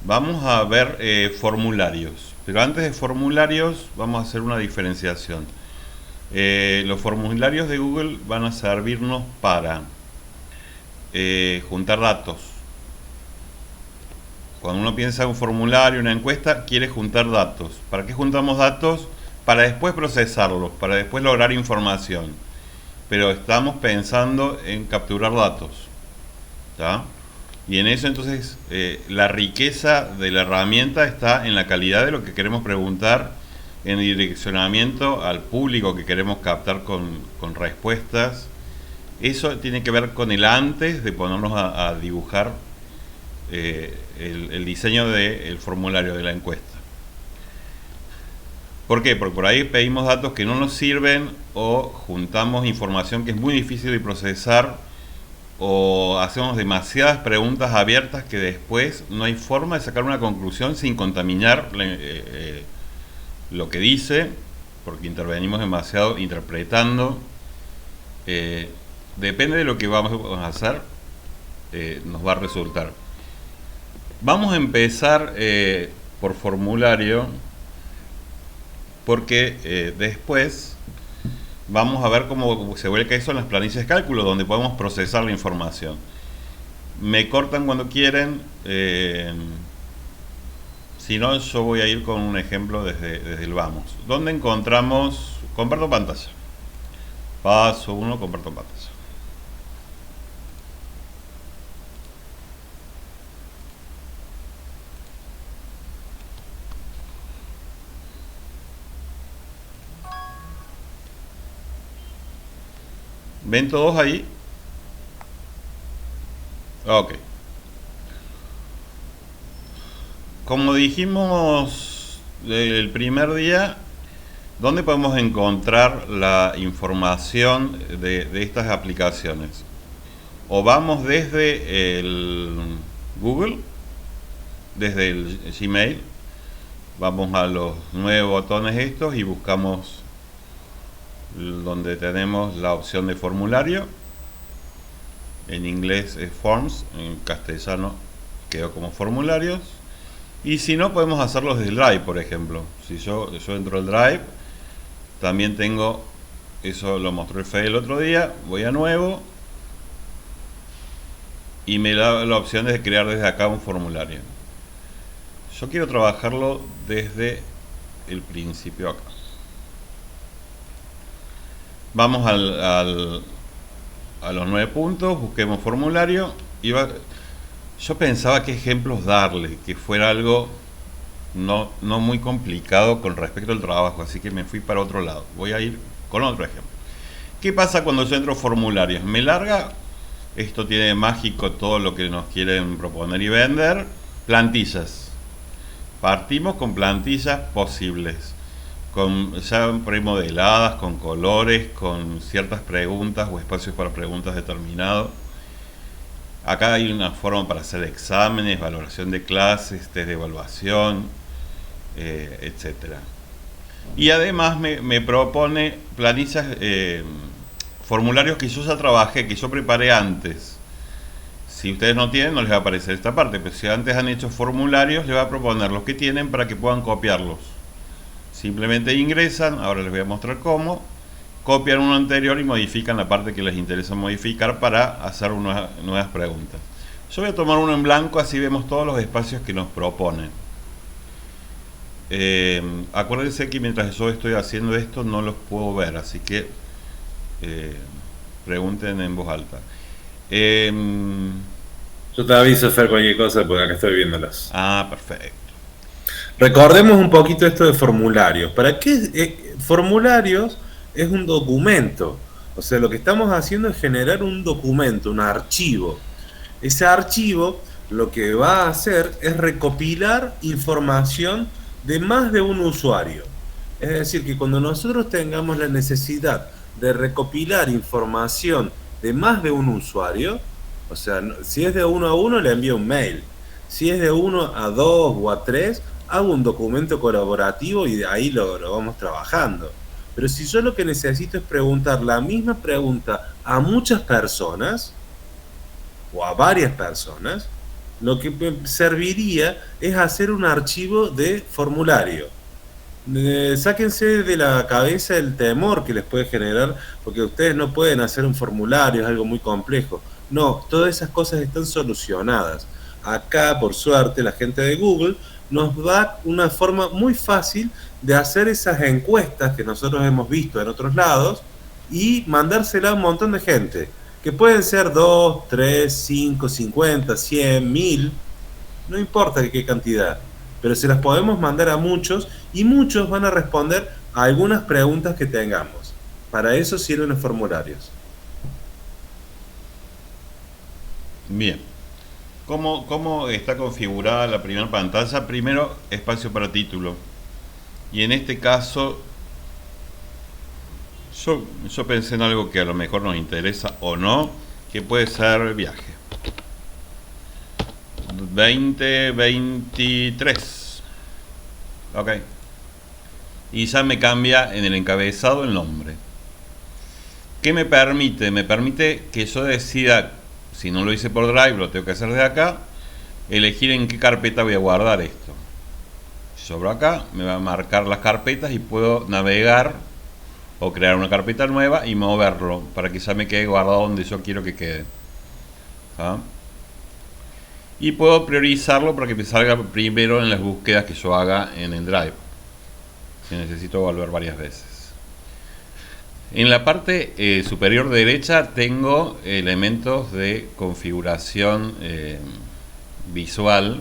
Vamos a ver formularios. Pero antes de formularios vamos a hacer una diferenciación. Los formularios de Google van a servirnos para juntar datos. Cuando uno piensa en un formulario, una encuesta, quiere juntar datos. ¿Para qué juntamos datos? Para después procesarlos, para después lograr información. Pero estamos pensando en capturar datos. ¿Tá? Y en eso entonces la riqueza de la herramienta está en la calidad de lo que queremos preguntar, en el direccionamiento al público que queremos captar con respuestas. Eso tiene que ver con el antes de ponernos a dibujar el diseño del formulario de la encuesta. ¿Por qué? Porque por ahí pedimos datos que no nos sirven o juntamos información que es muy difícil de procesar o hacemos demasiadas preguntas abiertas que después no hay forma de sacar una conclusión sin contaminar lo que dice, porque intervenimos demasiado interpretando. Depende de lo que vamos a hacer, nos va a resultar. Vamos a empezar por formulario, porque después vamos a ver cómo se vuelca eso en las planillas de cálculo, donde podemos procesar la información. Me cortan cuando quieren. Si no, yo voy a ir con un ejemplo desde el vamos. ¿Dónde encontramos? Comparto pantalla. Paso 1, comparto pantalla. ¿Ven todos ahí? Ok. Como dijimos el primer día, ¿dónde podemos encontrar la información de estas aplicaciones? O vamos desde el Google, desde el Gmail, vamos a los 9 botones estos y buscamos donde tenemos la opción de formulario. En inglés es Forms, en castellano quedó como formularios. Y si no, podemos hacerlos desde el Drive, por ejemplo. Si yo entro al Drive, también tengo, eso lo mostró el Fede el otro día, voy a nuevo y me da la opción de crear desde acá un formulario. Yo quiero trabajarlo desde el principio acá. Vamos a los 9 puntos, busquemos formulario y yo pensaba qué ejemplos darle, que fuera algo no muy complicado con respecto al trabajo, así que me fui para otro lado. Voy a ir con otro ejemplo. ¿Qué pasa cuando yo entro formularios? Me larga, esto tiene de mágico todo lo que nos quieren proponer y vender, plantillas. Partimos con plantillas posibles, ya premodeladas, con colores, con ciertas preguntas o espacios para preguntas determinados. Acá hay una forma para hacer exámenes, valoración de clases, test de evaluación, etc. Y además me propone planillas, formularios que yo ya trabajé, que yo preparé antes. Si ustedes no tienen, no les va a aparecer esta parte, pero si antes han hecho formularios, les va a proponer los que tienen para que puedan copiarlos. Simplemente ingresan, ahora les voy a mostrar cómo, copian uno anterior y modifican la parte que les interesa modificar para hacer nuevas preguntas. Yo voy a tomar uno en blanco, así vemos todos los espacios que nos proponen. Acuérdense que mientras yo estoy haciendo esto no los puedo ver, así que pregunten en voz alta. Yo te aviso, Fer, cualquier cosa, porque acá estoy viéndolas. Ah, perfecto. Recordemos un poquito esto de formularios. ¿Para qué? Formularios es un documento. O sea, lo que estamos haciendo es generar un documento, un archivo. Ese archivo lo que va a hacer es recopilar información de más de un usuario. Es decir, que cuando nosotros tengamos la necesidad de recopilar información de más de un usuario, o sea, si es de 1 a 1 le envío un mail. Si es de 1 a 2 o a 3, hago un documento colaborativo y de ahí lo vamos trabajando. Pero si yo lo que necesito es preguntar la misma pregunta a muchas personas o a varias personas, Lo que serviría es hacer un archivo de formulario. Sáquense de la cabeza el temor que les puede generar, porque ustedes no pueden hacer un formulario, es algo muy complejo. No, todas esas cosas están solucionadas. Acá, por suerte, la gente de Google nos da una forma muy fácil de hacer esas encuestas que nosotros hemos visto en otros lados y mandársela a un montón de gente, que pueden ser 2, 3, 5, 50, 100, 1000, no importa qué cantidad, pero se las podemos mandar a muchos y muchos van a responder a algunas preguntas que tengamos. Para eso sirven los formularios. Bien. ¿Cómo está configurada la primera pantalla? Primero, espacio para título. Y en este caso, yo pensé en algo que a lo mejor nos interesa o no, que puede ser viaje. 2023. Ok. Y ya me cambia en el encabezado el nombre. ¿Qué me permite? Me permite que yo decida, si no lo hice por Drive, lo tengo que hacer de acá, elegir en qué carpeta voy a guardar esto. Sobre acá me va a marcar las carpetas y puedo navegar o crear una carpeta nueva y moverlo para que ya me quede guardado donde yo quiero que quede. ¿Ah? Y puedo priorizarlo para que me salga primero en las búsquedas que yo haga en el Drive, si necesito volver varias veces. En la parte superior derecha tengo elementos de configuración visual,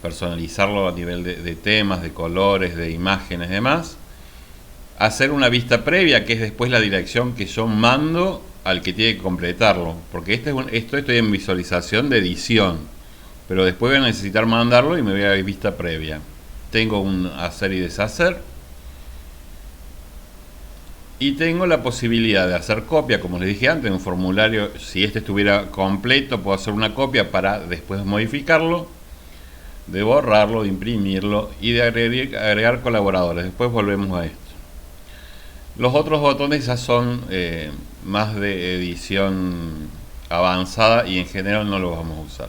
personalizarlo a nivel de temas, de colores, de imágenes y demás. Hacer una vista previa, que es después la dirección que yo mando al que tiene que completarlo, porque esto estoy en visualización de edición, pero después voy a necesitar mandarlo y me voy a vista previa. Tengo un hacer y deshacer, y tengo la posibilidad de hacer copia, como les dije antes, en un formulario. Si este estuviera completo, puedo hacer una copia para después modificarlo, de borrarlo, de imprimirlo y de agregar colaboradores. Después volvemos a esto. Los otros botones ya son más de edición avanzada y en general no los vamos a usar.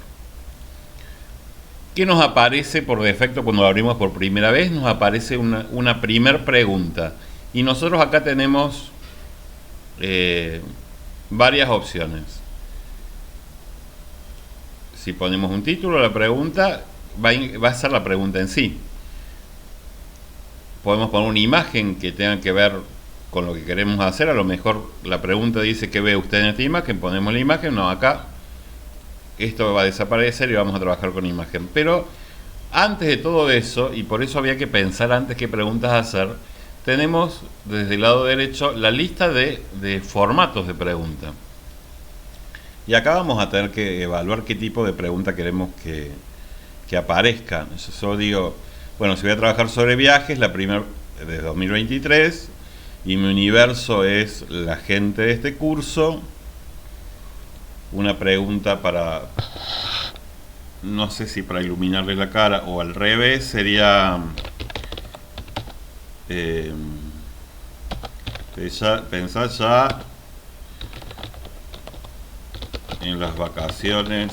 ¿Qué nos aparece por defecto cuando lo abrimos por primera vez? Nos aparece una primer pregunta. Y nosotros acá tenemos varias opciones. Si ponemos un título, la pregunta va a ser la pregunta en sí. Podemos poner una imagen que tenga que ver con lo que queremos hacer. A lo mejor la pregunta dice: ¿qué ve usted en esta imagen? Ponemos la imagen. No, acá esto va a desaparecer y vamos a trabajar con imagen. Pero antes de todo eso, y por eso había que pensar antes qué preguntas hacer, tenemos desde el lado derecho la lista de formatos de pregunta. Y acá vamos a tener que evaluar qué tipo de pregunta queremos que aparezca. Yo digo, bueno, si voy a trabajar sobre viajes, la primera de 2023, y mi universo es la gente de este curso, una pregunta para, no sé si para iluminarles la cara o al revés, sería pensar ya en las vacaciones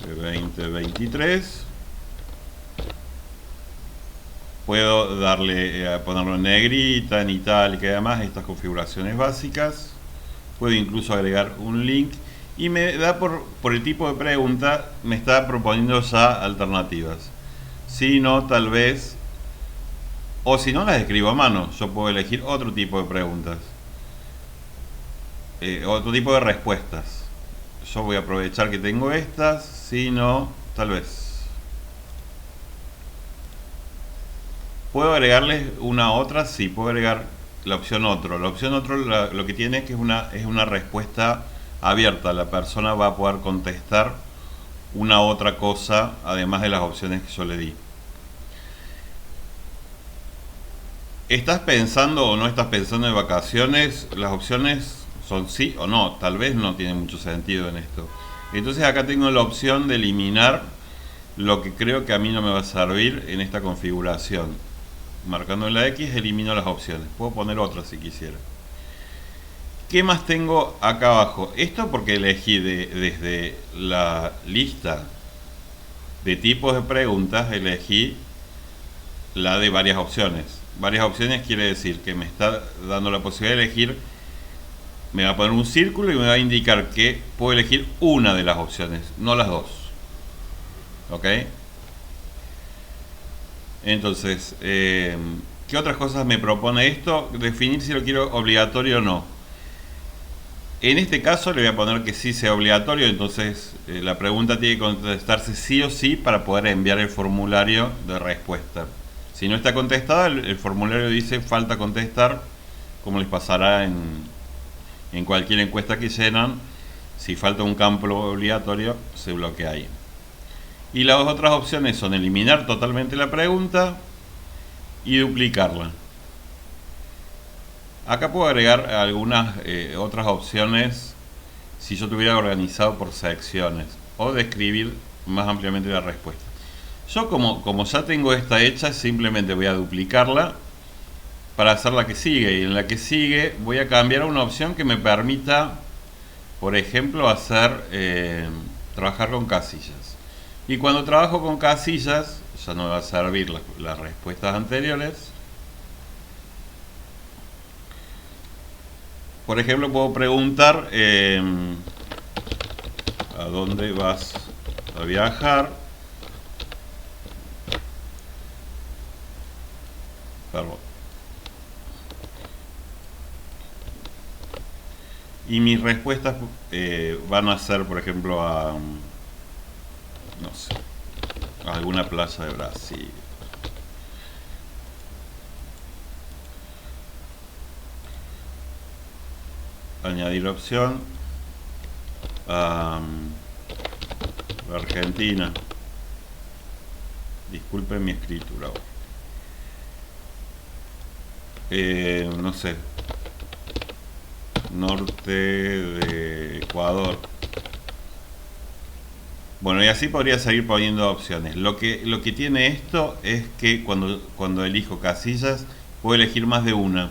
de 2023. Puedo darle a ponerlo en negrita, en itálica y demás, estas configuraciones básicas. Puedo incluso agregar un link y me da por el tipo de pregunta, me está proponiendo ya alternativas. Si no, tal vez, o si no, las escribo a mano. Yo puedo elegir otro tipo de preguntas, otro tipo de respuestas. Yo voy a aprovechar que tengo estas. Si no, tal vez puedo agregarles una otra. Sí, puedo agregar la opción otro. La opción otro lo que tiene es que es una respuesta abierta. La persona va a poder contestar una otra cosa además de las opciones que yo le di. ¿Estás pensando o no estás pensando en vacaciones? Las opciones son sí o no. Tal vez no tiene mucho sentido en esto. Entonces acá tengo la opción de eliminar lo que creo que a mí no me va a servir en esta configuración. Marcando en la X elimino las opciones. Puedo poner otras si quisiera. ¿Qué más tengo acá abajo? Esto porque elegí desde la lista de tipos de preguntas, elegí la de varias opciones. Varias opciones quiere decir que me está dando la posibilidad de elegir, me va a poner un círculo y me va a indicar que puedo elegir una de las opciones, no las dos. ¿Ok? Entonces, ¿qué otras cosas me propone esto? Definir si lo quiero obligatorio o no. En este caso le voy a poner que sí sea obligatorio, entonces la pregunta tiene que contestarse sí o sí para poder enviar el formulario de respuesta. Si no está contestada, el formulario dice falta contestar, como les pasará en cualquier encuesta que llenan. Si falta un campo obligatorio, se bloquea ahí. Y las otras opciones son eliminar totalmente la pregunta y duplicarla. Acá puedo agregar algunas otras opciones si yo tuviera organizado por secciones o describir más ampliamente la respuesta. Yo como ya tengo esta hecha, simplemente voy a duplicarla para hacer la que sigue, y en la que sigue voy a cambiar a una opción que me permita, por ejemplo, trabajar con casillas. Y cuando trabajo con casillas ya no va a servir las respuestas anteriores. Por ejemplo, puedo preguntar ¿a dónde vas a viajar? Perdón. Y mis respuestas van a ser, por ejemplo, no sé, a alguna playa de Brasil. Añadir opción. Argentina. Disculpen mi escritura. No sé. Norte de Ecuador. Bueno, y así podría seguir poniendo opciones. Lo que tiene esto es que cuando elijo casillas puedo elegir más de una.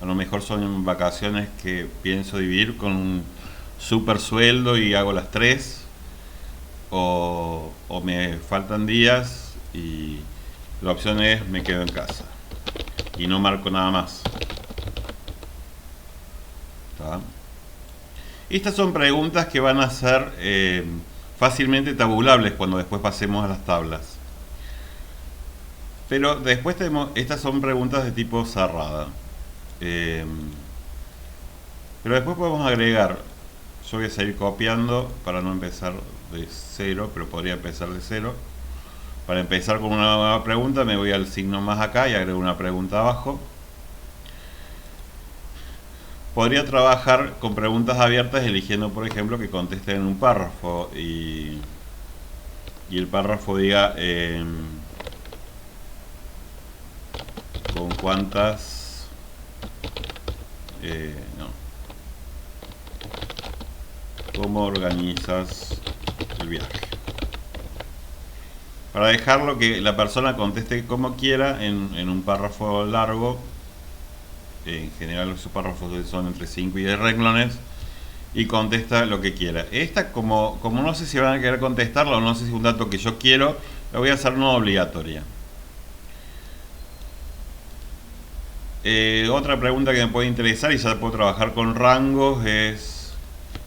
A lo mejor son vacaciones que pienso dividir con un super sueldo y hago las 3. O me faltan días y la opción es me quedo en casa. Y no marco nada más. ¿Está? Estas son preguntas que van a ser fácilmente tabulables cuando después pasemos a las tablas. Pero después estas son preguntas de tipo cerrada. Pero después podemos agregar, yo voy a seguir copiando para no empezar de cero, pero podría empezar de cero. Para empezar con una nueva pregunta me voy al signo más acá y agrego una pregunta abajo. Podría trabajar con preguntas abiertas eligiendo, por ejemplo, que contesten en un párrafo y el párrafo diga con cuántas ¿cómo organizas el viaje? Para dejarlo que la persona conteste como quiera en un párrafo largo. En general esos párrafos son entre 5 y 10 renglones. Y contesta lo que quiera. Esta como no sé si van a querer contestarla o no sé si es un dato que yo quiero, la voy a hacer no obligatoria. Otra pregunta que me puede interesar y ya puedo trabajar con rangos es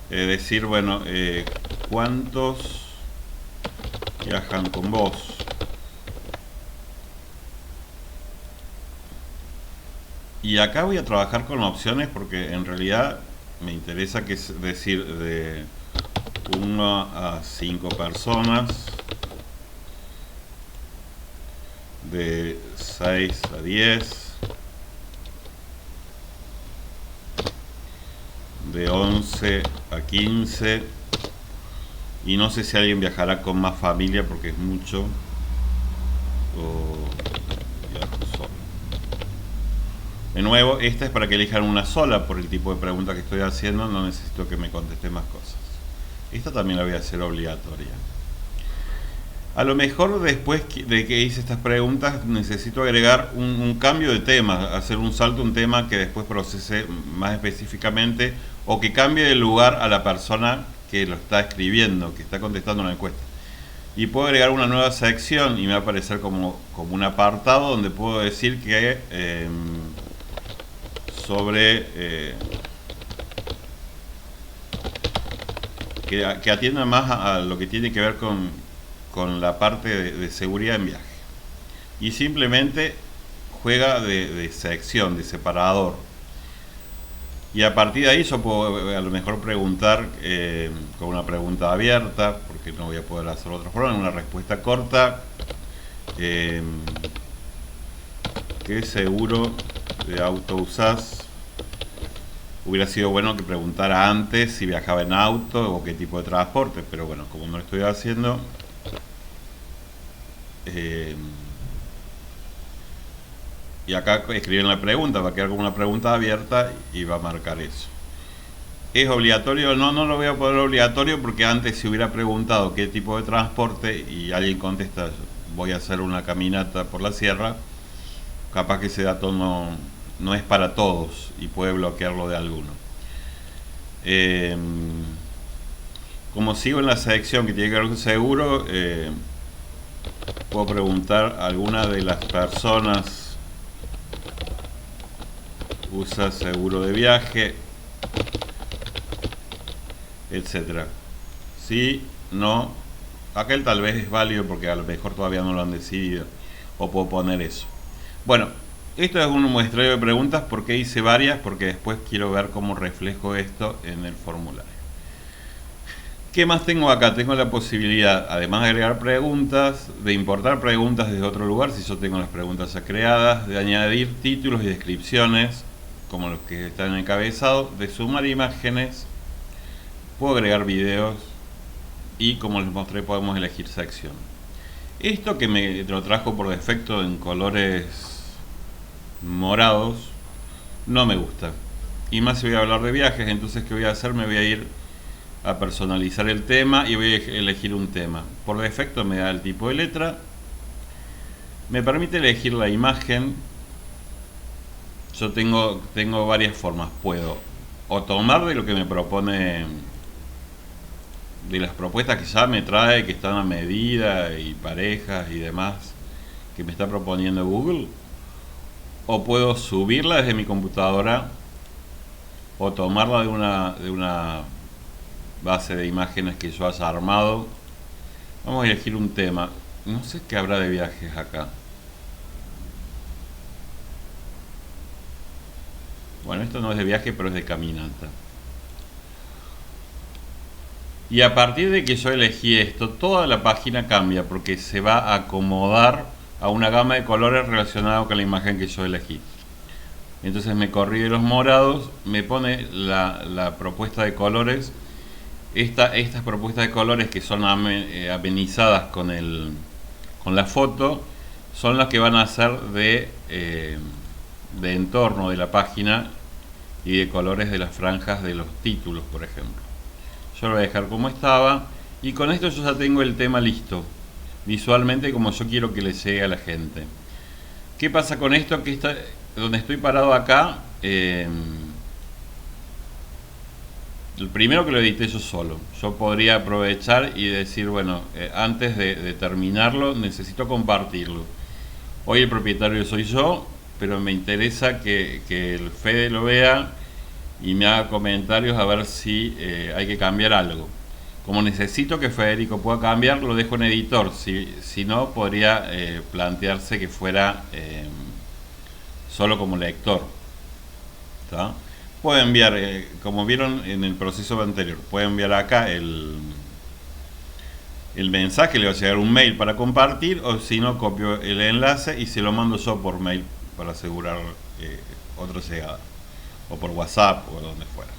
decir, bueno, ¿cuántos viajan con vos? Y acá voy a trabajar con opciones porque en realidad me interesa que es decir de 1 a 5 personas, de 6 a 10, de 11 a 15, y no sé si alguien viajará con más familia porque es mucho, o viajo solo. De nuevo, esta es para que elijan una sola por el tipo de pregunta que estoy haciendo, no necesito que me conteste más cosas. Esta también la voy a hacer obligatoria. A lo mejor después de que hice estas preguntas necesito agregar un cambio de tema, hacer un salto a un tema que después procese más específicamente o que cambie de lugar a la persona que lo está escribiendo, que está contestando la encuesta. Y puedo agregar una nueva sección y me va a aparecer como un apartado donde puedo decir que que atienda más a lo que tiene que ver con la parte de seguridad en viaje. Y simplemente juega de sección, de separador. Y a partir de ahí yo puedo a lo mejor preguntar con una pregunta abierta, porque no voy a poder hacerlo de otra forma, en una respuesta corta. ¿Qué seguro de auto usás? Hubiera sido bueno que preguntara antes si viajaba en auto o qué tipo de transporte, pero bueno, como no lo estoy haciendo, y acá escriben la pregunta, va a quedar como una pregunta abierta y va a marcar eso. ¿Es obligatorio? No, no lo voy a poner obligatorio porque antes si hubiera preguntado qué tipo de transporte y alguien contesta voy a hacer una caminata por la sierra, capaz que ese dato no es para todos y puede bloquearlo de alguno. Como sigo en la sección que tiene que ver con seguro, puedo preguntar a alguna de las personas usa seguro de viaje, etcétera. Sí, no. Aquel tal vez es válido porque a lo mejor todavía no lo han decidido. O puedo poner eso. Bueno, esto es un muestreo de preguntas porque hice varias, porque después quiero ver cómo reflejo esto en el formulario. ¿Qué más tengo acá? Tengo la posibilidad, además de agregar preguntas, de importar preguntas desde otro lugar, si yo tengo las preguntas ya creadas, de añadir títulos y descripciones, como los que están en el encabezado, de sumar imágenes, puedo agregar videos y, como les mostré, podemos elegir sección. Esto que me lo trajo por defecto en colores morados no me gusta, y más si voy a hablar de viajes. Entonces, ¿qué voy a hacer? Me voy a ir a personalizar el tema y voy a elegir un tema. Por defecto me da el tipo de letra, me permite elegir la imagen. Yo tengo varias formas. Puedo o tomar de lo que me propone, de las propuestas que ya me trae, que están a medida, y parejas y demás que me está proponiendo Google, o puedo subirla desde mi computadora o tomarla de una base de imágenes que yo haya armado. Vamos a elegir un tema. No sé qué habrá de viajes acá. Bueno, esto no es de viaje, pero es de caminata. Y a partir de que yo elegí esto, toda la página cambia porque se va a acomodar a una gama de colores relacionados con la imagen que yo elegí. Entonces me corrí de los morados, me pone la propuesta de colores. Estas propuestas de colores que son amenizadas con la foto son las que van a ser de entorno de la página y de colores de las franjas de los títulos, por ejemplo. Yo lo voy a dejar como estaba y con esto yo ya tengo el tema listo visualmente como yo quiero que le llegue a la gente. ¿Qué pasa con esto? Que donde estoy parado acá, el primero que lo edité yo solo. Yo podría aprovechar y decir, bueno, antes de terminarlo necesito compartirlo. Hoy el propietario soy yo, pero me interesa que el Fede lo vea y me haga comentarios a ver si hay que cambiar algo. Como necesito que Federico pueda cambiar, lo dejo en editor. Si no, podría plantearse que fuera solo como lector. ¿Está? Puedo enviar, como vieron en el proceso anterior, puedo enviar acá el mensaje, le va a llegar un mail para compartir, o si no, copio el enlace y se lo mando yo por mail para asegurar otra llegada, o por WhatsApp o donde fuera.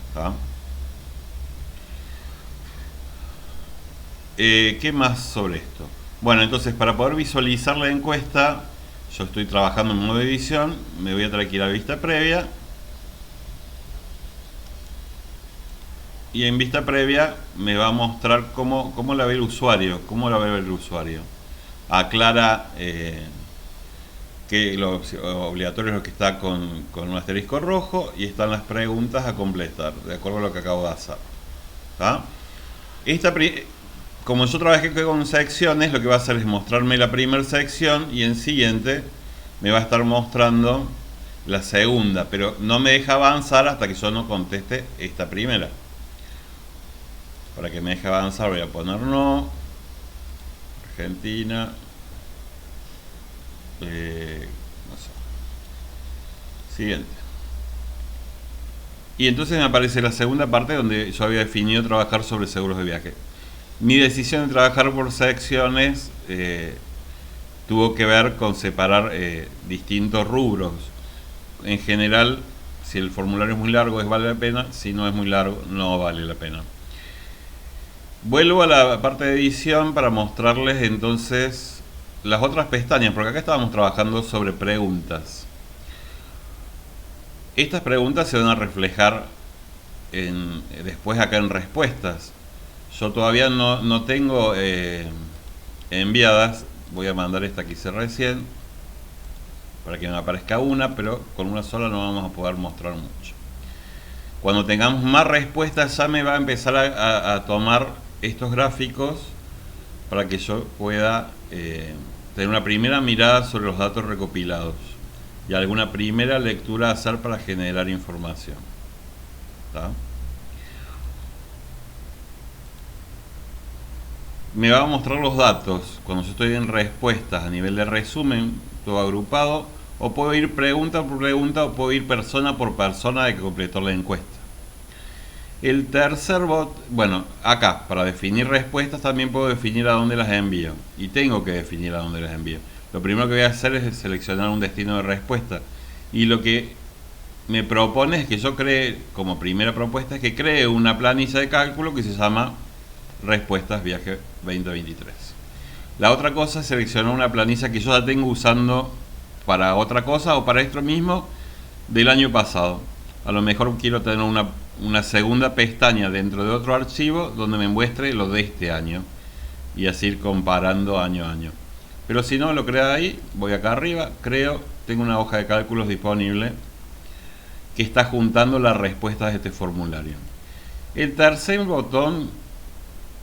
¿Está? ¿Qué más sobre esto? Bueno, entonces para poder visualizar la encuesta, yo estoy trabajando en modo edición, me voy a traer aquí la vista previa. Y en vista previa me va a mostrar cómo la ve el usuario. Cómo la ve el usuario. Aclara que lo obligatorio es lo que está con un asterisco rojo y están las preguntas a completar, de acuerdo a lo que acabo de hacer. ¿Tá? Como yo trabajé con secciones, lo que va a hacer es mostrarme la primera sección y en siguiente me va a estar mostrando la segunda, pero no me deja avanzar hasta que yo no conteste esta primera. Para que me deje avanzar voy a poner no, Argentina, no sé. Siguiente. Y entonces me aparece la segunda parte donde yo había definido trabajar sobre seguros de viaje. Mi decisión de trabajar por secciones tuvo que ver con separar distintos rubros. En general, si el formulario es muy largo, vale la pena. Si no es muy largo, no vale la pena. Vuelvo a la parte de edición para mostrarles entonces las otras pestañas, porque acá estábamos trabajando sobre preguntas. Estas preguntas se van a reflejar después acá en respuestas. Yo todavía no tengo enviadas. Voy a mandar esta que hice recién para que me aparezca una, pero con una sola no vamos a poder mostrar mucho. Cuando tengamos más respuestas ya me va a empezar a tomar estos gráficos para que yo pueda tener una primera mirada sobre los datos recopilados y alguna primera lectura a hacer para generar información. ¿Tá? Me va a mostrar los datos cuando yo estoy en respuestas a nivel de resumen, todo agrupado, o puedo ir pregunta por pregunta o puedo ir persona por persona de que completó la encuesta. El tercer bot, bueno, acá para definir respuestas también puedo definir a dónde las envío y tengo que definir a dónde las envío. Lo primero que voy a hacer es seleccionar un destino de respuesta y lo que me propone es que yo cree, como primera propuesta, es que cree una planilla de cálculo que se llama Respuestas Viaje 2023. La otra cosa es seleccionar una planilla que yo ya tengo usando para otra cosa o para esto mismo del año pasado. A lo mejor quiero tener una segunda pestaña dentro de otro archivo donde me muestre lo de este año y así ir comparando año a año. Pero si no lo creo ahí, voy acá arriba, tengo una hoja de cálculos disponible que está juntando las respuestas de este formulario. El tercer botón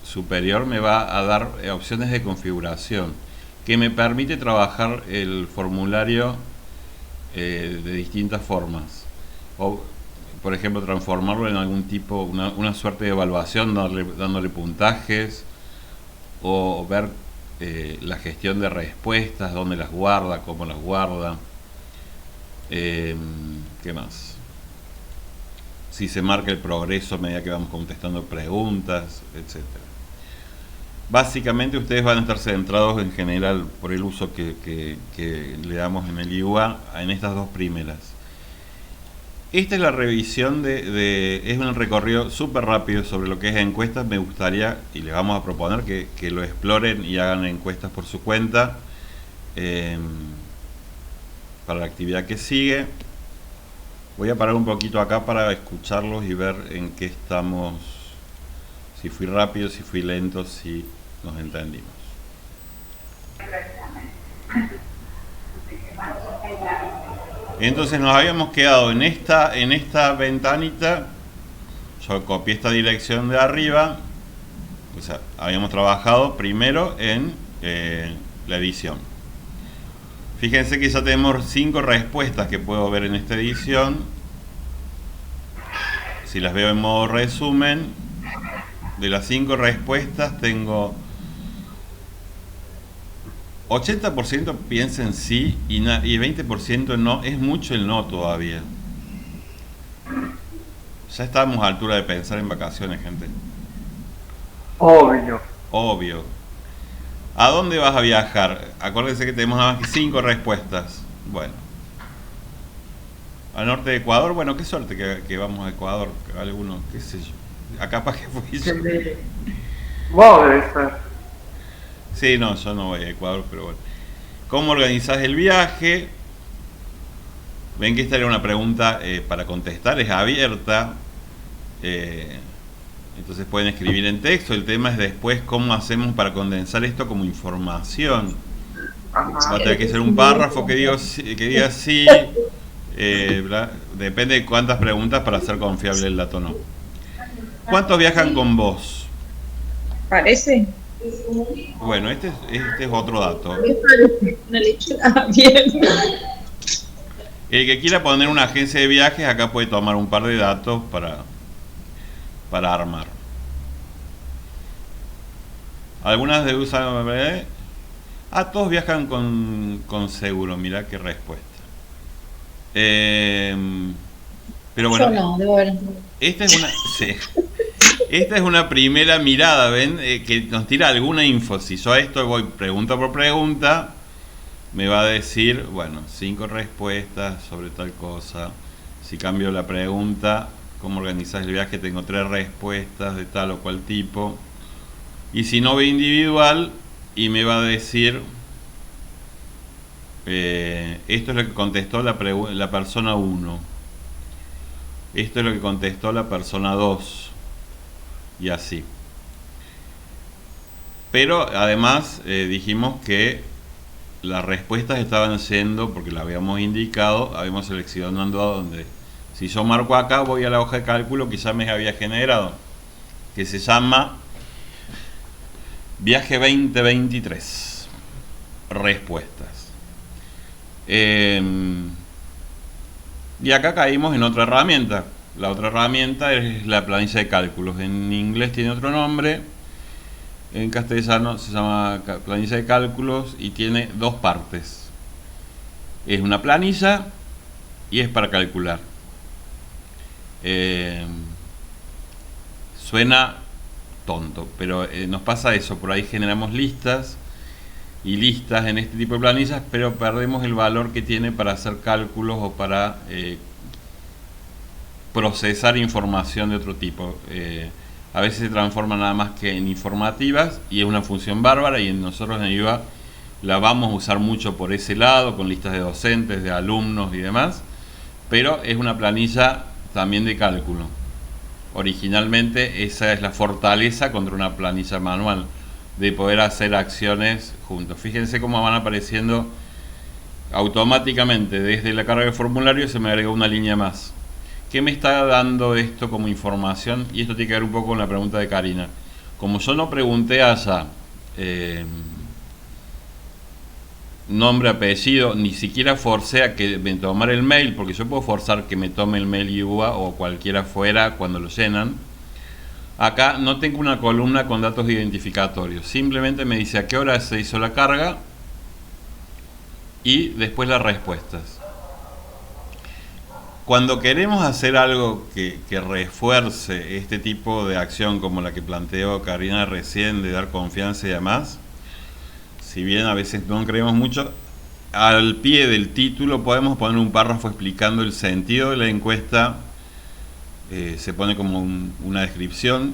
superior me va a dar opciones de configuración que me permite trabajar el formulario de distintas formas. O, por ejemplo, transformarlo en algún tipo, una suerte de evaluación, dándole puntajes, o ver la gestión de respuestas, dónde las guarda, cómo las guarda. ¿Qué más? Si se marca el progreso a medida que vamos contestando preguntas, etcétera. Básicamente ustedes van a estar centrados en general por el uso que le damos en el IUA en estas dos primeras. Esta es la revisión es un recorrido súper rápido sobre lo que es encuestas. Me gustaría, y les vamos a proponer que lo exploren y hagan encuestas por su cuenta para la actividad que sigue. Voy a parar un poquito acá para escucharlos y ver en qué estamos, si fui rápido, si fui lento, si nos entendimos. Entonces nos habíamos quedado en esta ventanita. Yo copié esta dirección de arriba. O sea, habíamos trabajado primero en la edición. Fíjense que ya tenemos 5 respuestas que puedo ver en esta edición. Si las veo en modo resumen, de las 5 respuestas tengo 80% piensen sí y 20% no. Es mucho el no todavía. Ya estamos a altura de pensar en vacaciones, gente. Obvio. ¿A dónde vas a viajar? Acuérdense que tenemos nada más que 5 respuestas. Bueno. Al norte de Ecuador. Bueno, qué suerte que vamos a Ecuador. Alguno, qué sé yo. Acá para que fui yo. Vos debes ser. Sí, no, yo no voy a Ecuador, pero bueno. ¿Cómo organizás el viaje? Ven que esta era una pregunta para contestar, es abierta. Entonces pueden escribir en texto. El tema es después cómo hacemos para condensar esto como información. Va a tener que ser un párrafo que diga sí. Depende de cuántas preguntas para hacer confiable el dato o no. ¿Cuántos viajan con vos? ¿Parece? Bueno, este es otro dato. No le queda bien. El que quiera poner una agencia de viajes, acá puede tomar un par de datos para armar. Algunas de usan... todos viajan con seguro, mirá qué respuesta. Pero bueno, Yo no, debo haber. esta es una... sí. Esta es una primera mirada, ¿ven? Que nos tira alguna info. Si yo a esto voy pregunta por pregunta, me va a decir, bueno, 5 respuestas sobre tal cosa. Si cambio la pregunta, ¿cómo organizás el viaje? Tengo 3 respuestas de tal o cual tipo. Y si no ve individual, y me va a decir, esto es lo que contestó la persona 1. Esto es lo que contestó la persona 2. Y así. Pero además dijimos que las respuestas estaban siendo, porque la habíamos indicado, habíamos seleccionado a donde. Si yo marco acá, voy a la hoja de cálculo que ya me había generado, que se llama Viaje 2023. Respuestas. Y acá caímos en otra herramienta. La otra herramienta es la planilla de cálculos. En inglés tiene otro nombre. En castellano se llama planilla de cálculos y tiene 2 partes. Es una planilla y es para calcular. Suena tonto, pero nos pasa eso. Por ahí generamos listas y listas en este tipo de planillas, pero perdemos el valor que tiene para hacer cálculos o para procesar información de otro tipo. A veces se transforma nada más que en informativas y es una función bárbara, y nosotros en IVA la vamos a usar mucho por ese lado, con listas de docentes, de alumnos y demás, pero es una planilla también de cálculo. Originalmente esa es la fortaleza contra una planilla manual, de poder hacer acciones juntos. Fíjense cómo van apareciendo automáticamente desde la carga de formulario. Se me agregó una línea más. ¿Qué me está dando esto como información? Y esto tiene que ver un poco con la pregunta de Karina. Como yo no pregunté allá nombre, apellido, ni siquiera forcé a que me tomara el mail, porque yo puedo forzar que me tome el mail IUA o cualquiera fuera cuando lo llenan. Acá no tengo una columna con datos identificatorios. Simplemente me dice a qué hora se hizo la carga y después las respuestas. Cuando queremos hacer algo que refuerce este tipo de acción, como la que planteó Karina recién, de dar confianza y demás, si bien a veces no creemos mucho, al pie del título podemos poner un párrafo explicando el sentido de la encuesta. Se pone como una descripción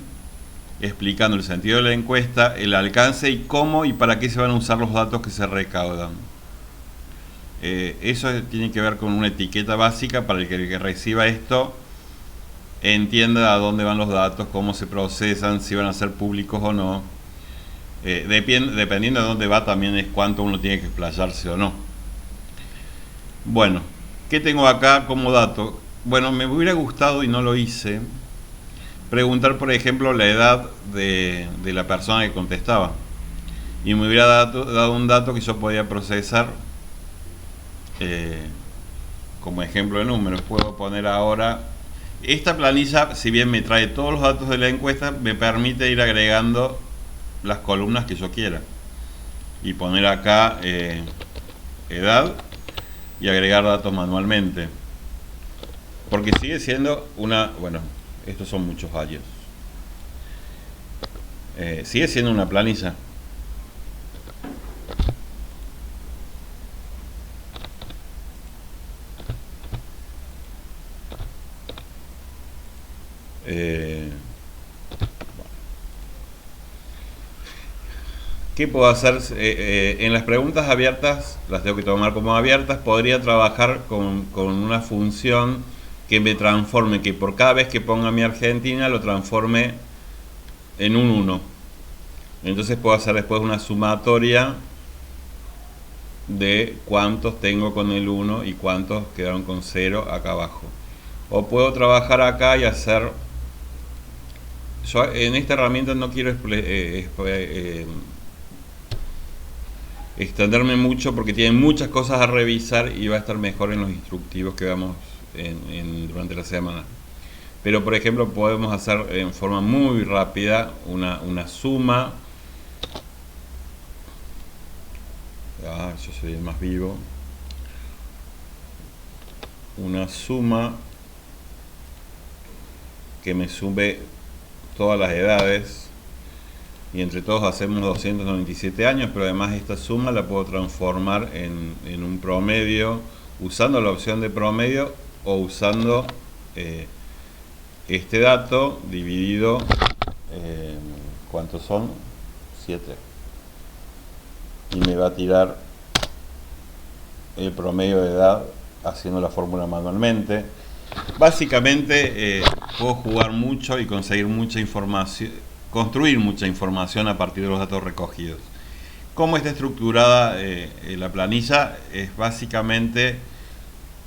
explicando el sentido de la encuesta, el alcance y cómo y para qué se van a usar los datos que se recaudan. Eso tiene que ver con una etiqueta básica para el que reciba esto entienda a dónde van los datos, cómo se procesan, si van a ser públicos o no. Dependiendo de dónde va, también es cuánto uno tiene que explayarse o no. Bueno, ¿qué tengo acá como dato? Bueno, me hubiera gustado, y no lo hice, preguntar, por ejemplo, la edad de la persona que contestaba. Y me hubiera dado un dato que yo podía procesar como ejemplo de números. Puedo poner ahora, esta planilla, si bien me trae todos los datos de la encuesta, me permite ir agregando las columnas que yo quiera y poner acá edad y agregar datos manualmente, porque sigue siendo una, bueno, estos son muchos años, sigue siendo una planilla. ¿Qué puedo hacer? En las preguntas abiertas, las tengo que tomar como abiertas. Podría trabajar con una función que me transforme, que por cada vez que ponga mi Argentina lo transforme en un 1. Entonces puedo hacer después una sumatoria de cuántos tengo con el 1 y cuántos quedaron con 0 acá abajo. O puedo trabajar acá y hacer... Yo en esta herramienta no quiero extenderme mucho porque tiene muchas cosas a revisar y va a estar mejor en los instructivos que damos durante la semana. Pero por ejemplo podemos hacer en forma muy rápida una suma. Yo soy el más vivo. Una suma que me sume todas las edades y entre todos hacemos 297 años, pero además esta suma la puedo transformar en un promedio usando la opción de promedio o usando este dato dividido ¿cuántos son? 7, y me va a tirar el promedio de edad haciendo la fórmula manualmente. Básicamente puedo jugar mucho y conseguir mucha información, construir mucha información a partir de los datos recogidos. ¿Cómo está estructurada la planilla? Es básicamente,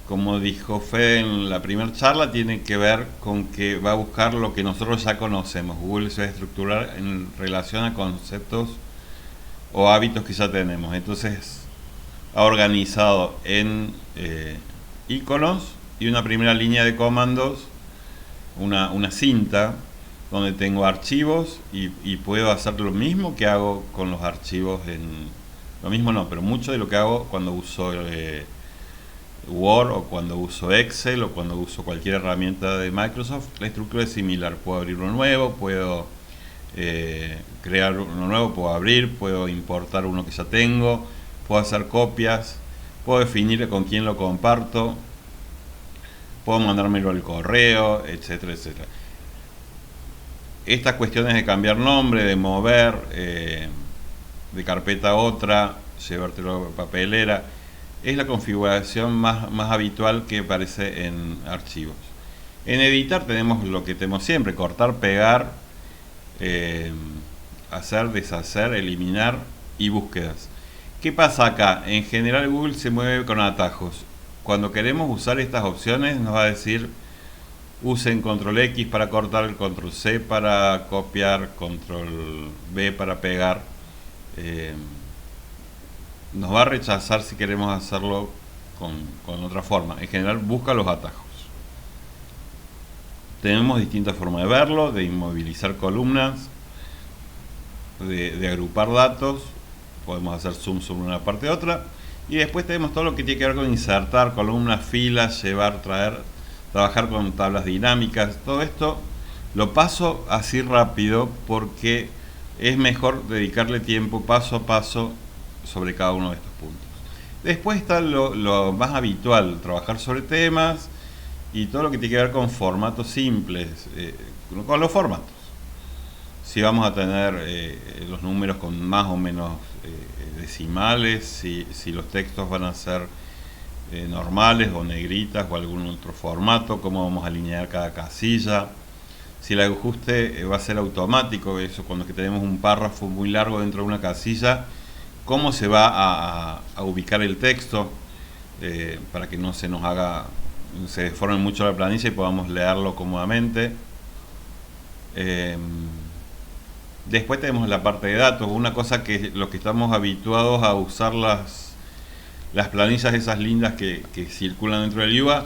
como dijo Fede en la primera charla, tiene que ver con que va a buscar lo que nosotros ya conocemos. Google se va a estructurar en relación a conceptos o hábitos que ya tenemos. Entonces ha organizado en iconos y una primera línea de comandos, una cinta donde tengo archivos y puedo hacer lo mismo que hago con los archivos lo mismo no, pero mucho de lo que hago cuando uso Word o cuando uso Excel o cuando uso cualquier herramienta de Microsoft. La estructura es similar. Puedo abrir uno nuevo, puedo crear uno nuevo, puedo importar uno que ya tengo, puedo hacer copias, puedo definir con quién lo comparto, puedo mandármelo al correo, etcétera, etcétera. Estas cuestiones de cambiar nombre, de mover de carpeta a otra, llevártelo a papelera, es la configuración más habitual que aparece en archivos. En editar tenemos lo que tenemos siempre: cortar, pegar, hacer, deshacer, eliminar y búsquedas. ¿Qué pasa acá? En general Google se mueve con atajos. Cuando queremos usar estas opciones nos va a decir usen control X para cortar, control C para copiar, control V para pegar. Nos va a rechazar si queremos hacerlo con otra forma. En general busca los atajos. Tenemos distintas formas de verlo: de inmovilizar columnas, de agrupar datos, podemos hacer zoom sobre una parte de otra, y después tenemos todo lo que tiene que ver con insertar columnas, filas, llevar, traer, trabajar con tablas dinámicas. Todo esto lo paso así rápido porque es mejor dedicarle tiempo paso a paso sobre cada uno de estos puntos. Después está lo más habitual: trabajar sobre temas y todo lo que tiene que ver con formatos simples, con los formatos. Si vamos a tener los números con más o menos decimales, si los textos van a ser normales o negritas o algún otro formato, cómo vamos a alinear cada casilla, si el ajuste va a ser automático, eso cuando que tenemos un párrafo muy largo dentro de una casilla, cómo se va a ubicar el texto para que no se nos se deforme mucho la planilla y podamos leerlo cómodamente. Después tenemos la parte de datos, una cosa que los que estamos habituados a usar las planillas esas lindas que circulan dentro del UA,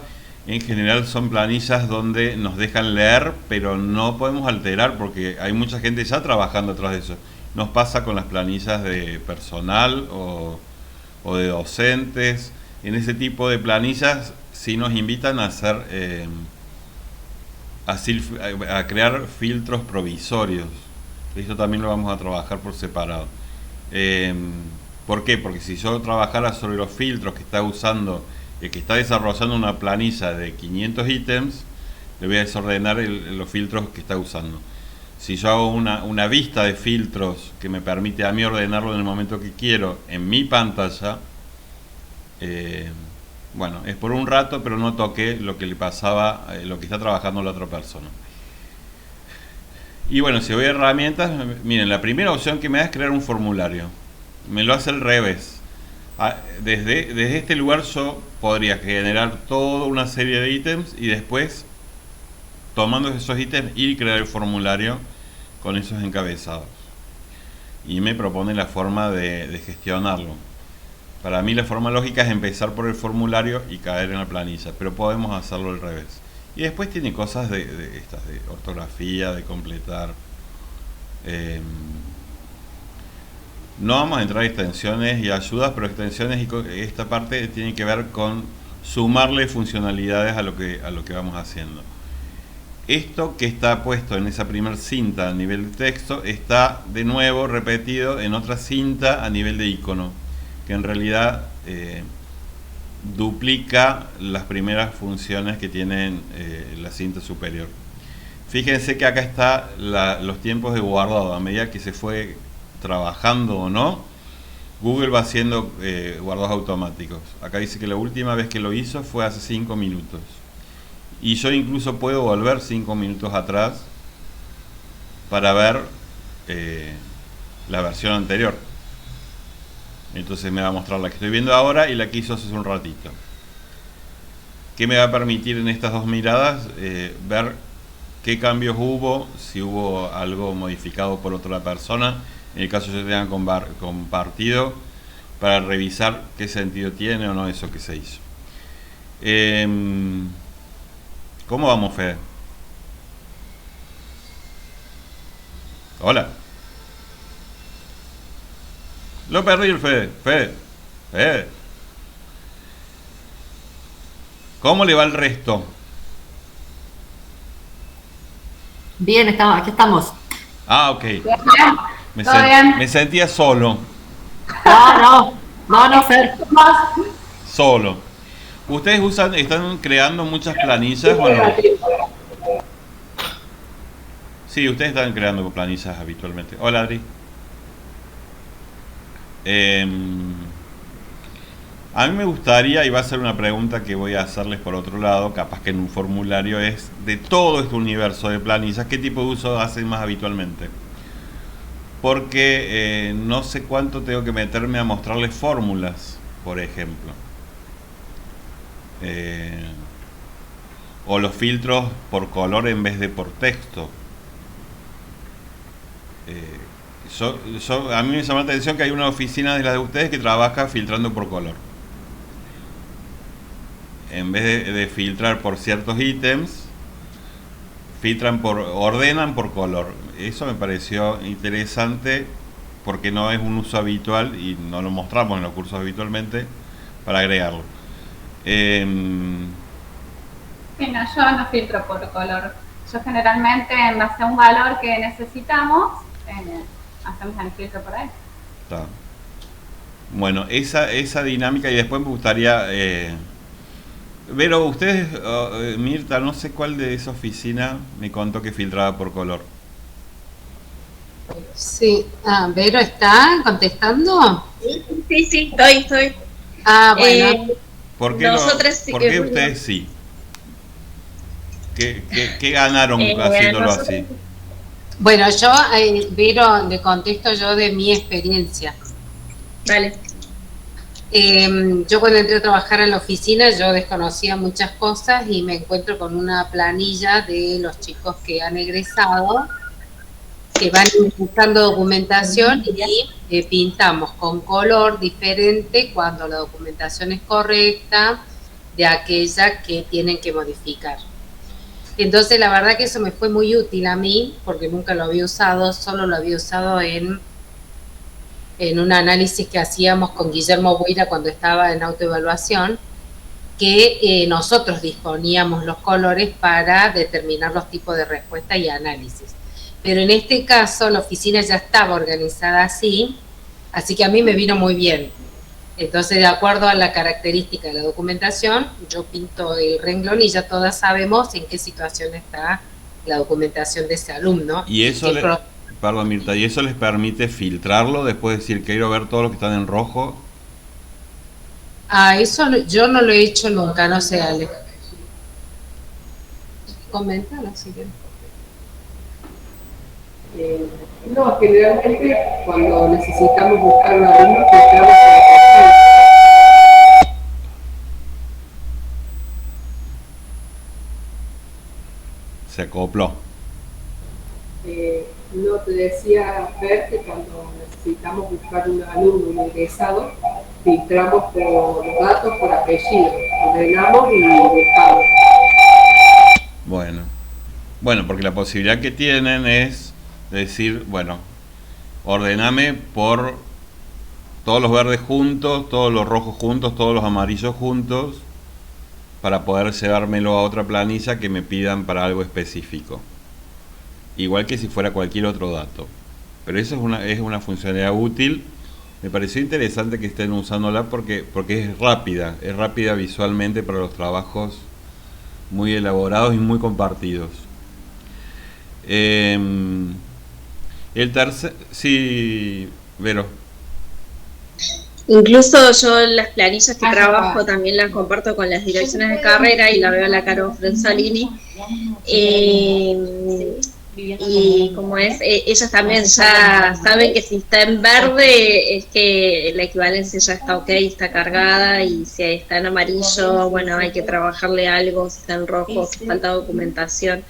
en general son planillas donde nos dejan leer, pero no podemos alterar porque hay mucha gente ya trabajando atrás de eso. Nos pasa con las planillas de personal o de docentes. En ese tipo de planillas sí nos invitan a hacer a crear filtros provisorios. Esto también lo vamos a trabajar por separado. ¿Por qué? Porque si yo trabajara sobre los filtros que está usando el que está desarrollando una planilla de 500 ítems, le voy a desordenar los filtros que está usando. Si yo hago una vista de filtros que me permite a mí ordenarlo en el momento que quiero en mi pantalla, bueno, es por un rato, pero no toqué lo que le pasaba, lo que está trabajando la otra persona. Y bueno, si voy a herramientas, miren, la primera opción que me da es crear un formulario. Me lo hace al revés. Desde este lugar yo podría generar toda una serie de ítems y después, tomando esos ítems, ir y crear el formulario con esos encabezados. Y me propone la forma de gestionarlo. Para mí la forma lógica es empezar por el formulario y caer en la planilla, pero podemos hacerlo al revés. Y después tiene cosas de ortografía, de completar. No vamos a entrar a extensiones y ayudas, pero extensiones y esta parte tiene que ver con sumarle funcionalidades a lo que vamos haciendo. Esto que está puesto en esa primer cinta a nivel de texto está de nuevo repetido en otra cinta a nivel de icono, que en realidad duplica las primeras funciones que tienen la cinta superior. Fíjense que acá está los tiempos de guardado. A medida que se fue trabajando o no, Google va haciendo guardados automáticos. Acá dice que la última vez que lo hizo fue hace 5 minutos. Y yo incluso puedo volver 5 minutos atrás para ver la versión anterior. Entonces me va a mostrar la que estoy viendo ahora y la que hizo hace un ratito. ¿Qué me va a permitir en estas dos miradas? Ver qué cambios hubo, si hubo algo modificado por otra persona, en el caso yo tenga compartido, para revisar qué sentido tiene o no eso que se hizo. ¿Cómo vamos, Fede? Hola. Lo perdí el Fede. Fede. ¿Cómo le va el resto? Bien, aquí estamos. Ah, ok. ¿Todo bien? Me sentía solo. No, Fer. Solo. ¿Ustedes están creando muchas planillas? Bueno, sí, ustedes están creando planillas habitualmente. Hola, Adri. A mí me gustaría, y va a ser una pregunta que voy a hacerles por otro lado, capaz que en un formulario, es de todo este universo de planillas, ¿qué tipo de uso hacen más habitualmente? Porque no sé cuánto tengo que meterme a mostrarles fórmulas, por ejemplo. O los filtros por color en vez de por texto. A mí me llama la atención que hay una oficina de las de ustedes que trabaja filtrando por color. En vez de filtrar por ciertos ítems, ordenan por color. Eso me pareció interesante porque no es un uso habitual y no lo mostramos en los cursos habitualmente para agregarlo. Sí, no, yo no filtro por color. Yo generalmente, en base a un valor que necesitamos, hacemos el filtro por ahí. Está. Bueno, esa dinámica, y después me gustaría... Vero, ustedes, Mirta, no sé cuál de esa oficina me contó que filtraba por color. Sí, Vero está contestando. Sí, estoy. Bueno. ¿Por qué, Nosotros sí ¿por que- qué ustedes sí? ¿Qué ganaron haciéndolo así? Bueno, yo, Vero, le contesto yo de mi experiencia. Vale. Yo cuando entré a trabajar en la oficina, yo desconocía muchas cosas y me encuentro con una planilla de los chicos que han egresado, que van buscando documentación y pintamos con color diferente cuando la documentación es correcta de aquella que tienen que modificar. Entonces la verdad que eso me fue muy útil a mí, porque nunca lo había usado, solo lo había usado en un análisis que hacíamos con Guillermo Buira cuando estaba en autoevaluación, que nosotros disponíamos los colores para determinar los tipos de respuesta y análisis. Pero en este caso la oficina ya estaba organizada así que a mí me vino muy bien. Entonces, de acuerdo a la característica de la documentación, yo pinto el renglón y ya todas sabemos en qué situación está la documentación de ese alumno. Y eso, perdón, Mirta, ¿y eso les permite filtrarlo después de decir quiero ver todo lo que están en rojo? Eso yo no lo he hecho nunca, no sé, Ale. Coméntalo si quieres. No, generalmente cuando necesitamos buscar un alumno, filtramos Se acopló. no te decía Fer que cuando necesitamos buscar un alumno, un egresado, filtramos por los datos, por apellido, ordenamos y buscamos. Bueno, porque la posibilidad que tienen es decir, bueno, ordename por todos los verdes juntos, todos los rojos juntos, todos los amarillos juntos, para poder llevármelo a otra planilla que me pidan para algo específico. Igual que si fuera cualquier otro dato. Pero eso es una funcionalidad útil. Me pareció interesante que estén usándola porque es rápida visualmente para los trabajos muy elaborados y muy compartidos. El tercer... Sí, Vero. Incluso yo las planillas que trabajo también las comparto con las direcciones de carrera y la veo a la Caro Frenzolini. Y como es, ellos también ya saben que si está en verde es que la equivalencia ya está ok, está cargada, y si está en amarillo, bueno, hay que trabajarle algo, si está en rojo, si falta documentación.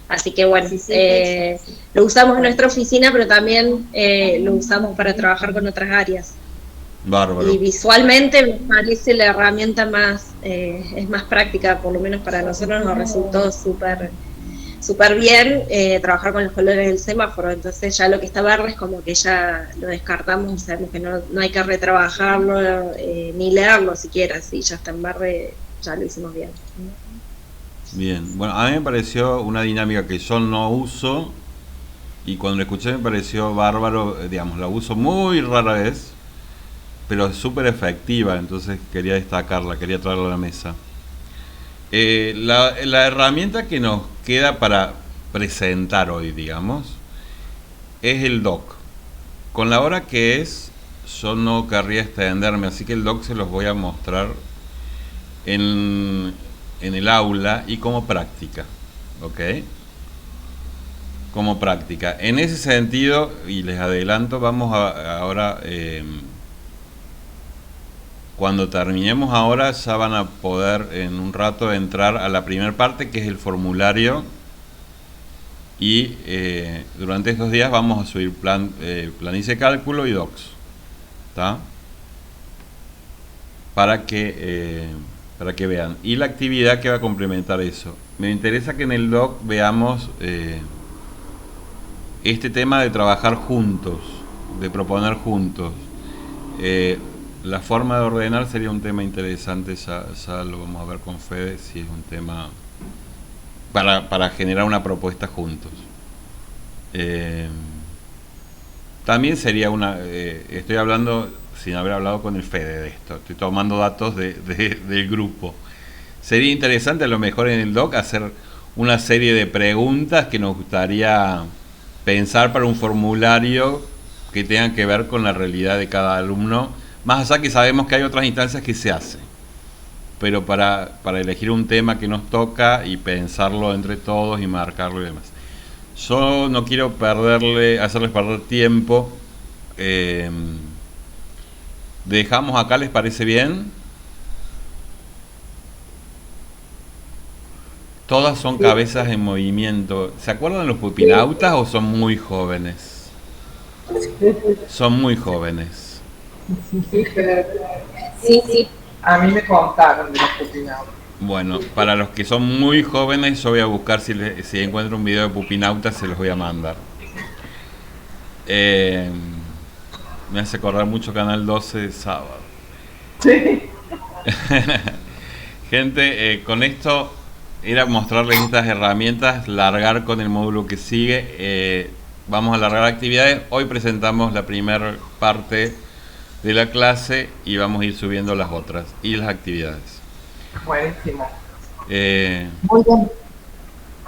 Así que bueno, lo usamos en nuestra oficina, pero también lo usamos para trabajar con otras áreas. Bárbaro. Y visualmente me parece la herramienta más, es más práctica, por lo menos para nosotros nos resultó súper bien trabajar con los colores del semáforo. Entonces ya lo que está verde es como que ya lo descartamos, sabemos que no hay que retrabajarlo ni leerlo siquiera, si ya está en verde ya lo hicimos bien. Bien, bueno, a mí me pareció una dinámica que yo no uso, y cuando la escuché me pareció bárbaro, digamos, la uso muy rara vez, pero es súper efectiva, entonces quería destacarla, quería traerla a la mesa. La herramienta que nos queda para presentar hoy, digamos, es el doc. Con la hora que es, yo no querría extenderme, así que el doc se los voy a mostrar en el aula y como práctica, ¿ok? Como práctica. En ese sentido, y les adelanto, vamos ahora... cuando terminemos ahora ya van a poder en un rato entrar a la primera parte, que es el formulario, y durante estos días vamos a subir planilla de cálculo y docs, ¿está? Para que vean, y la actividad que va a complementar eso. Me interesa que en el doc veamos este tema de trabajar juntos, de proponer juntos. La forma de ordenar sería un tema interesante, ya lo vamos a ver con Fede, si es un tema para generar una propuesta juntos. También sería estoy hablando sin haber hablado con el Fede de esto, estoy tomando datos del grupo. Sería interesante a lo mejor en el doc hacer una serie de preguntas que nos gustaría pensar para un formulario que tengan que ver con la realidad de cada alumno. Más allá que sabemos que hay otras instancias que se hacen, pero para elegir un tema que nos toca y pensarlo entre todos y marcarlo y demás. Yo no quiero hacerles perder tiempo. Dejamos acá, ¿les parece bien? Todas son cabezas en movimiento. ¿Se acuerdan los pupinautas o son muy jóvenes? Son muy jóvenes. Sí. A mí me contaron de los pupinautas. Bueno, para los que son muy jóvenes, yo voy a buscar si encuentro un video de pupinautas, se los voy a mandar. Me hace acordar mucho Canal 12 de sábado. Sí. Gente, con esto era mostrarles estas herramientas, largar con el módulo que sigue. Vamos a largar actividades. Hoy presentamos la primera parte de la clase y vamos a ir subiendo las otras y las actividades. Buenísimo. Muy bien.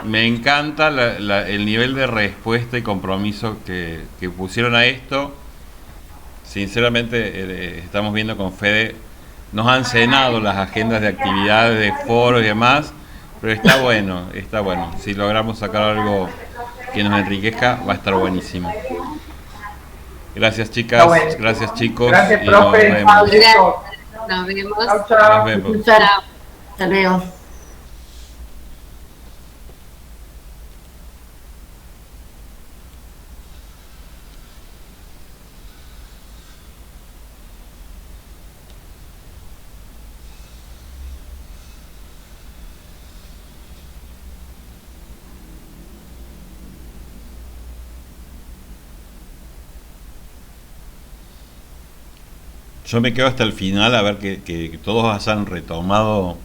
Me encanta el nivel de respuesta y compromiso que pusieron a esto. Sinceramente, estamos viendo con Fede, nos han llenado las agendas de actividades, de foros y demás, pero está bueno. Si logramos sacar algo que nos enriquezca, va a estar buenísimo. Gracias chicas, Está bueno. gracias chicos. Gracias, y nos profe. vemos. Nos vemos. Chao, chao. Nos vemos. Chao. Hasta luego. Yo me quedo hasta el final a ver que todos han retomado.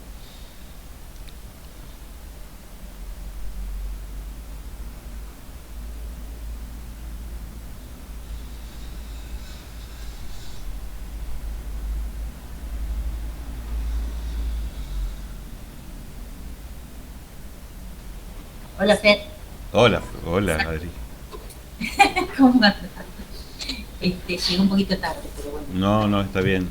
Hola, Fer. Hola, hola Adri. ¿Cómo andas? Llegué un poquito tarde, pero bueno. No, no, está bien.